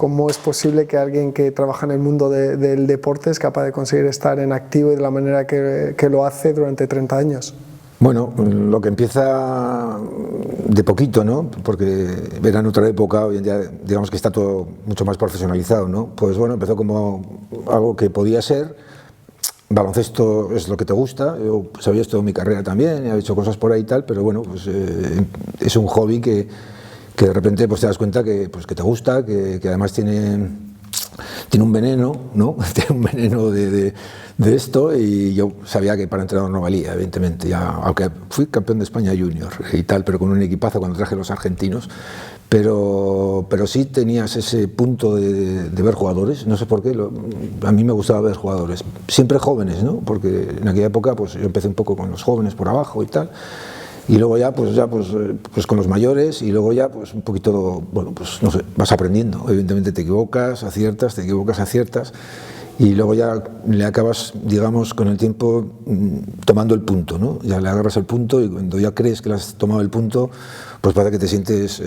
cómo es posible que alguien que trabaja en el mundo del deporte es capaz de conseguir estar en activo y de la manera que lo hace durante 30 años. Bueno, lo que empieza de poquito, ¿no? Porque era en otra época, hoy en día digamos que está todo mucho más profesionalizado, ¿no? Pues bueno, empezó como algo que podía ser. Baloncesto es lo que te gusta, yo pues, había estudiado mi carrera también, he hecho cosas por ahí y tal, pero bueno, pues es un hobby que de repente pues te das cuenta que te gusta, que además tiene un veneno, ¿no? Tiene un veneno de esto, y yo sabía que para entrenador no valía, evidentemente, ya, aunque fui campeón de España junior y tal, pero con un equipazo cuando traje los argentinos, pero sí tenías ese punto de ver jugadores, no sé por qué, a mí me gustaba ver jugadores, siempre jóvenes, ¿no? Porque en aquella época pues yo empecé un poco con los jóvenes por abajo y tal, y luego ya pues con los mayores, y luego ya pues un poquito, bueno, pues no sé, vas aprendiendo, evidentemente te equivocas, aciertas, y luego ya le acabas, digamos, con el tiempo tomando el punto, ¿no? Ya le agarras el punto, y cuando ya crees que le has tomado el punto, pues parece que te sientes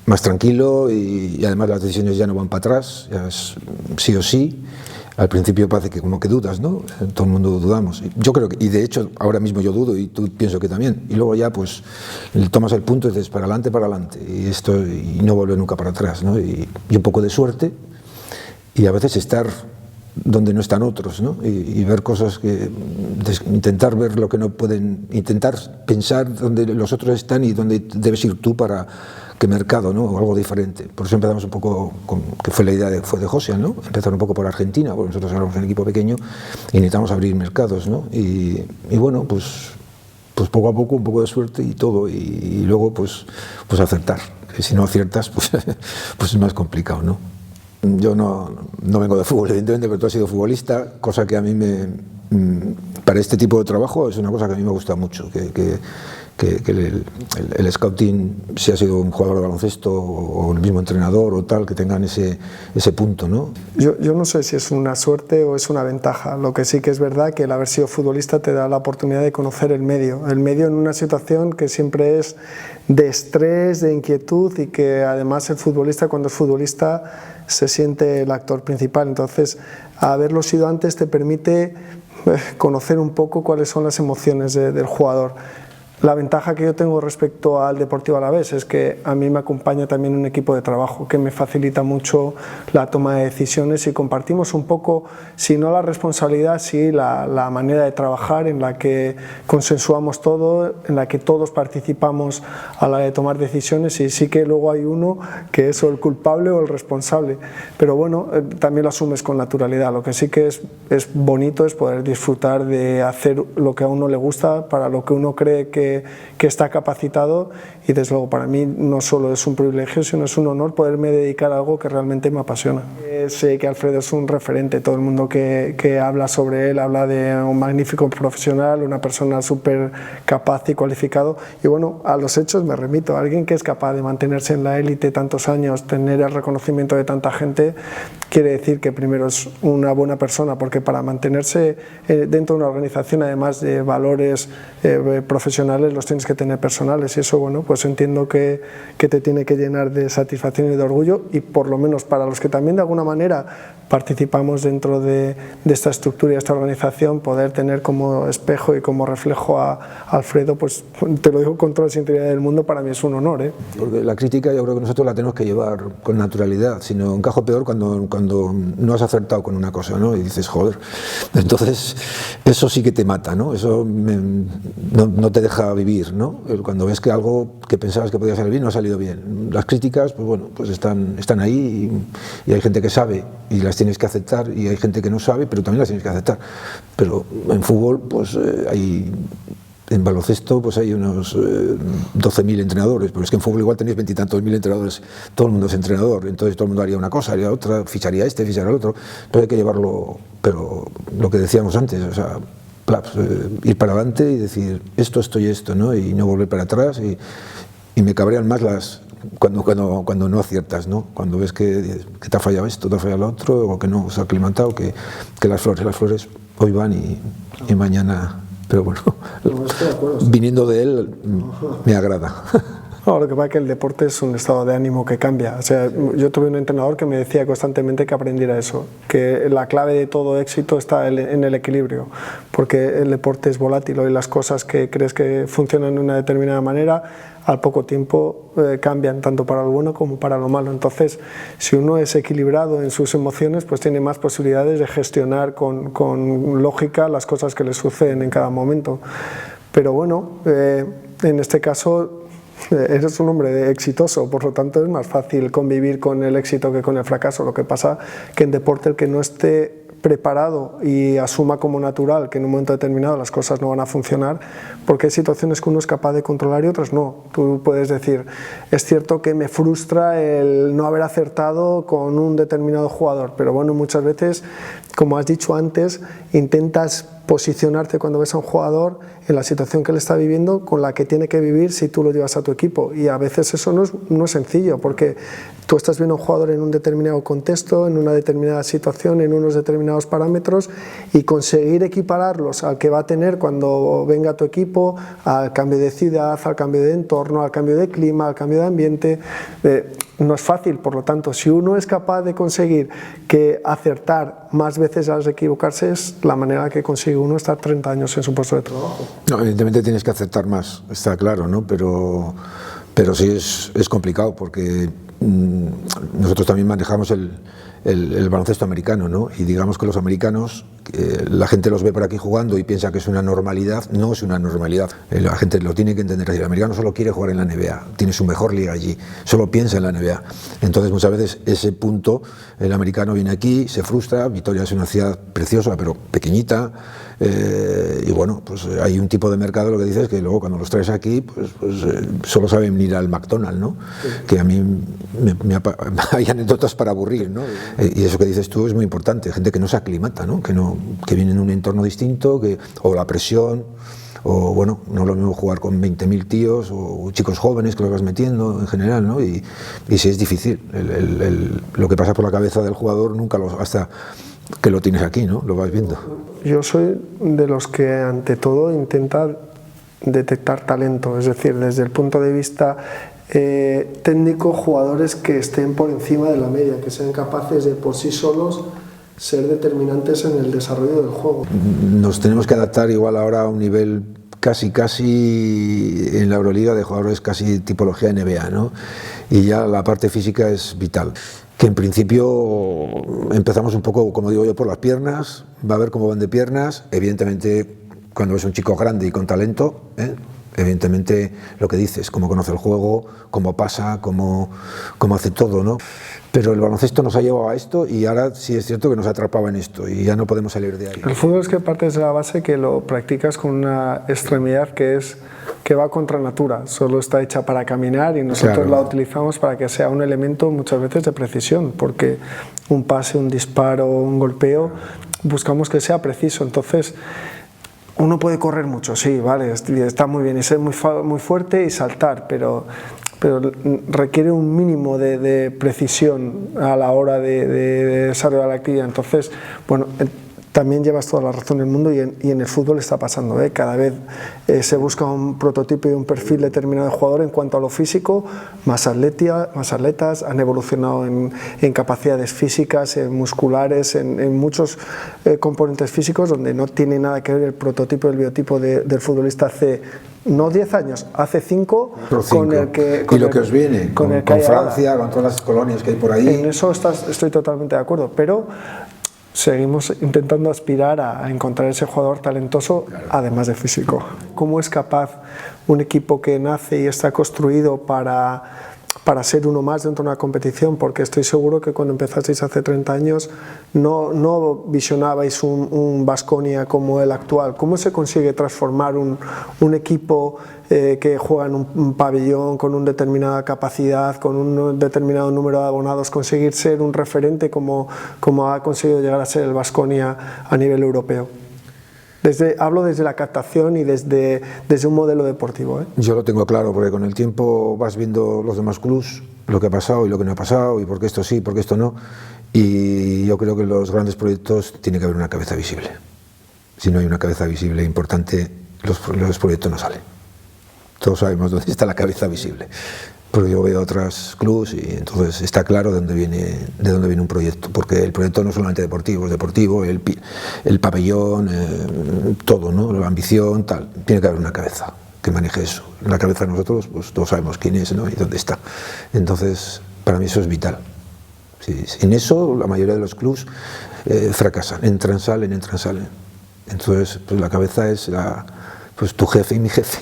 más tranquilo, y además las decisiones ya no van para atrás, ya es sí o sí. Al principio parece que como que dudas, ¿no? Todo el mundo dudamos. Yo creo que, y de hecho ahora mismo yo dudo, y tú pienso que también. Y luego ya pues tomas el punto y dices para adelante, y no vuelve nunca para atrás, ¿no? Y un poco de suerte, y a veces estar donde no están otros, ¿no? Y ver cosas intentar ver lo que no pueden, intentar pensar donde los otros están y donde debes ir tú para qué mercado, ¿no? O algo diferente. Por eso empezamos un poco, que fue la idea fue de José, ¿no? Empezar un poco por Argentina, porque nosotros éramos un equipo pequeño y necesitamos abrir mercados, ¿no? Y bueno, pues poco a poco, un poco de suerte y todo, y luego pues acertar. Y si no aciertas, pues es más complicado, ¿no? Yo no vengo de fútbol, evidentemente, pero tú has sido futbolista, cosa que a mí para este tipo de trabajo es una cosa que a mí me gusta mucho, que el scouting, si ha sido un jugador de baloncesto o el mismo entrenador o tal, que tengan ese punto, ¿no? Yo no sé si es una suerte o es una ventaja. Lo que sí que es verdad que el haber sido futbolista te da la oportunidad de conocer el medio en una situación que siempre es de estrés, de inquietud, y que además el futbolista, cuando es futbolista, se siente el actor principal. Entonces, haberlo sido antes te permite conocer un poco cuáles son las emociones del jugador. La ventaja que yo tengo respecto al Deportivo Alavés es que a mí me acompaña también un equipo de trabajo que me facilita mucho la toma de decisiones, y compartimos un poco, si no la responsabilidad, sí la manera de trabajar, en la que consensuamos todo, en la que todos participamos a la hora de tomar decisiones, y sí que luego hay uno que es o el culpable o el responsable, pero bueno, también lo asumes con naturalidad. Lo que sí que es bonito es poder disfrutar de hacer lo que a uno le gusta, para lo que uno cree que está capacitado, y desde luego para mí no solo es un privilegio, sino es un honor poderme dedicar a algo que realmente me apasiona. Sé que Alfredo es un referente, todo el mundo que habla sobre él habla de un magnífico profesional, una persona súper capaz y cualificado, y bueno, a los hechos me remito. Alguien que es capaz de mantenerse en la élite tantos años, tener el reconocimiento de tanta gente, quiere decir que primero es una buena persona, porque para mantenerse dentro de una organización, además de valores profesionales, los tienes que tener personales, y eso, bueno, pues entiendo que te tiene que llenar de satisfacción y de orgullo, y por lo menos para los que también de alguna manera participamos dentro de esta estructura y esta organización, poder tener como espejo y como reflejo a Alfredo, pues te lo digo con toda la sinceridad del mundo, para mí es un honor, ¿eh? Porque la crítica yo creo que nosotros la tenemos que llevar con naturalidad, sino encajo peor cuando no has acertado con una cosa, ¿no? Y dices, joder, entonces eso sí que te mata, ¿no? Eso no te deja vivir, ¿no? Cuando ves que algo que pensabas que podía salir bien no ha salido bien. Las críticas, pues bueno, pues están ahí, y hay gente que sabe y las tienes que aceptar, y hay gente que no sabe, pero también las tienes que aceptar. Pero en fútbol, pues en baloncesto pues hay unos 12.000 entrenadores, pero es que en fútbol igual tenéis 20 y tantos mil entrenadores, todo el mundo es entrenador, entonces todo el mundo haría una cosa, haría otra, ficharía ficharía al otro, pero hay que llevarlo, pero lo que decíamos antes, o sea, ir para adelante y decir esto y esto, ¿no? Y no volver para atrás, y me cabrean más cuando no aciertas, ¿no? Cuando ves que te ha fallado esto, te ha fallado lo otro, o que no se ha aclimatado, que las flores hoy van y mañana, pero bueno, viniendo de él me agrada. No, lo que pasa es que el deporte es un estado de ánimo que cambia. O sea, yo tuve un entrenador que me decía constantemente que aprendiera eso, que la clave de todo éxito está en el equilibrio, porque el deporte es volátil y las cosas que crees que funcionan de una determinada manera, al poco tiempo cambian, tanto para lo bueno como para lo malo. Entonces, si uno es equilibrado en sus emociones, pues tiene más posibilidades de gestionar con lógica las cosas que le suceden en cada momento. Pero bueno, en este caso eres un hombre exitoso, por lo tanto es más fácil convivir con el éxito que con el fracaso. Lo que pasa que en deporte el que no esté preparado y asuma como natural que en un momento determinado las cosas no van a funcionar, porque hay situaciones que uno es capaz de controlar y otras no. Tú puedes decir, es cierto que me frustra el no haber acertado con un determinado jugador, pero bueno, muchas veces, como has dicho antes, intentas posicionarte cuando ves a un jugador en la situación que él está viviendo con la que tiene que vivir si tú lo llevas a tu equipo, y a veces eso no es sencillo, porque tú estás viendo a un jugador en un determinado contexto, en una determinada situación, en unos determinados parámetros, y conseguir equipararlos al que va a tener cuando venga a tu equipo, al cambio de ciudad, al cambio de entorno, al cambio de clima, al cambio de ambiente, no es fácil. Por lo tanto, si uno es capaz de conseguir que acertar más veces a equivocarse, es la manera que consigue uno estar 30 años en su puesto de trabajo. No, evidentemente tienes que aceptar más, está claro, ¿no? Pero sí es complicado, porque nosotros también manejamos el baloncesto americano, ¿no? Y digamos que los americanos, la gente los ve por aquí jugando y piensa que es una normalidad. No es una normalidad, la gente lo tiene que entender así. El americano solo quiere jugar en la NBA, tiene su mejor liga allí, solo piensa en la NBA. Entonces muchas veces ese punto, el americano viene aquí, se frustra. Vitoria es una ciudad preciosa pero pequeñita, y bueno, pues hay un tipo de mercado, lo que dices, que luego cuando los traes aquí pues solo saben ir al McDonald's, ¿no? Sí. Que a mí hay anécdotas para aburrir, ¿no? Y eso que dices tú es muy importante, gente que no se aclimata, ¿no? Que viene en un entorno distinto, o la presión, o bueno, no es lo mismo jugar con 20.000 tíos o chicos jóvenes que los vas metiendo en general, ¿no? Y sí es difícil, lo que pasa por la cabeza del jugador nunca hasta que lo tienes aquí, ¿no? Lo vas viendo. Yo soy de los que ante todo intenta detectar talento, es decir, desde el punto de vista técnico, jugadores que estén por encima de la media, que sean capaces de por sí solos ser determinantes en el desarrollo del juego. Nos tenemos que adaptar igual ahora a un nivel casi en la Euroliga de jugadores casi tipología NBA, ¿no? Y ya la parte física es vital. Que en principio empezamos un poco, como digo yo, por las piernas, va a ver cómo van de piernas. Evidentemente, cuando es un chico grande y con talento, evidentemente lo que dices, cómo conoce el juego, cómo pasa, cómo hace todo, ¿no? Pero el baloncesto nos ha llevado a esto, y ahora sí es cierto que nos atrapaba en esto y ya no podemos salir de ahí. El fútbol es que partes de la base que lo practicas con una extremidad que va contra natura, solo está hecha para caminar, y nosotros claro, la utilizamos para que sea un elemento muchas veces de precisión, porque un pase, un disparo, un golpeo, buscamos que sea preciso. Entonces uno puede correr mucho, sí, vale, está muy bien, y ser muy fuerte y saltar, pero requiere un mínimo de precisión a la hora de desarrollar la actividad. Entonces, bueno, también llevas toda la razón del mundo, y en el fútbol está pasando, cada vez se busca un prototipo y un perfil determinado de jugador en cuanto a lo físico, más atletas, han evolucionado en capacidades físicas, en musculares, en muchos componentes físicos, donde no tiene nada que ver el prototipo, el biotipo del futbolista hace no 10 años, hace 5, con el que... y lo que os viene, con Francia, ahora, con todas las colonias que hay por ahí. En eso estoy totalmente de acuerdo, pero seguimos intentando aspirar a encontrar ese jugador talentoso, claro, además de físico. ¿Cómo es capaz un equipo que nace y está construido para ser uno más dentro de una competición? Porque estoy seguro que cuando empezasteis hace 30 años no visionabais un Baskonia como el actual. ¿Cómo se consigue transformar un equipo que juega en un pabellón con una determinada capacidad, con un determinado número de abonados, conseguir ser un referente como ha conseguido llegar a ser el Baskonia a nivel europeo? Hablo desde la captación y desde un modelo deportivo. Yo lo tengo claro, porque con el tiempo vas viendo los demás clubs, lo que ha pasado y lo que no ha pasado, y por qué esto sí, por qué esto no, y yo creo que en los grandes proyectos tiene que haber una cabeza visible. Si no hay una cabeza visible importante, los proyectos no salen. todos sabemos dónde está la cabeza visible. Porque yo veo otros clubes y entonces está claro de dónde viene un proyecto, porque el proyecto no es solamente deportivo, es deportivo, el pabellón, todo, ¿no? La ambición, tal. Tiene que haber una cabeza que maneje eso. En la cabeza de nosotros, pues todos sabemos quién es, ¿no? Y dónde está. Entonces, para mí eso es vital. Sin eso, la mayoría de los clubes fracasan, entran, salen. Entonces, pues la cabeza es pues tu jefe y mi jefe.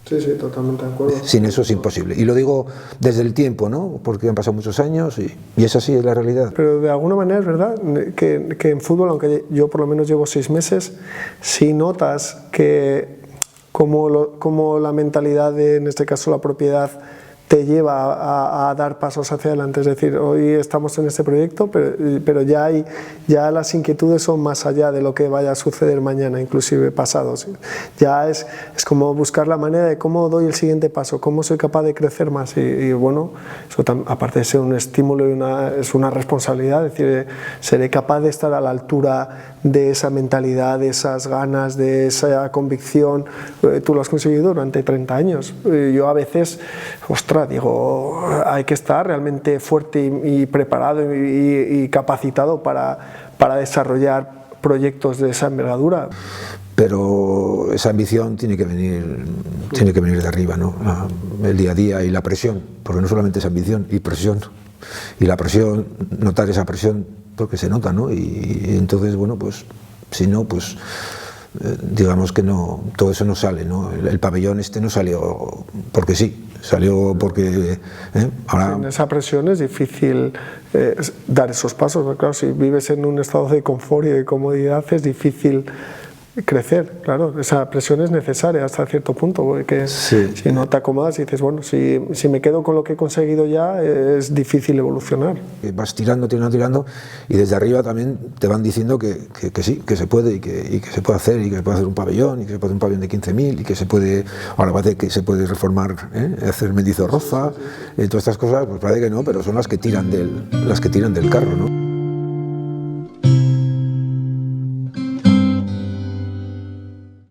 Sí, totalmente de acuerdo. Sin eso es imposible. Y lo digo desde el tiempo, ¿no? Porque han pasado muchos años y es así, es la realidad. Pero de alguna manera es verdad que en fútbol, aunque yo por lo menos llevo 6 meses, sí notas que como la mentalidad en este caso la propiedad, te lleva a dar pasos hacia adelante. Es decir, hoy estamos en este proyecto, pero ya las inquietudes son más allá de lo que vaya a suceder mañana, inclusive pasado. Ya es como buscar la manera de cómo doy el siguiente paso, cómo soy capaz de crecer más. Y bueno, eso aparte de ser un estímulo es una responsabilidad, es decir, seré capaz de estar a la altura de esa mentalidad, de esas ganas, de esa convicción. Tú lo has conseguido durante 30 años. Yo a veces, digo, hay que estar realmente fuerte y preparado y capacitado para desarrollar proyectos de esa envergadura. Pero esa ambición tiene que venir de arriba, ¿no? El día a día y la presión, porque no solamente es ambición y presión. Y la presión, notar esa presión, porque se nota, ¿no? Y entonces, bueno, pues si no, pues digamos que no, todo eso no sale, ¿no? El pabellón no salió porque sí, salió porque ahora... En esa presión es difícil dar esos pasos, ¿no? Claro, si vives en un estado de confort y de comodidad es difícil crecer, claro, esa presión es necesaria hasta cierto punto, porque si no te acomodas y dices, bueno, si me quedo con lo que he conseguido ya, es difícil evolucionar. Vas tirando y desde arriba también te van diciendo que sí, que se puede y que se puede hacer y que se puede hacer un pabellón y que se puede hacer un pabellón de 15.000 y que se puede, ahora parece que se puede reformar, hacer Mendizorroza, todas estas cosas, pues parece que no, pero son las que tiran del carro, ¿no?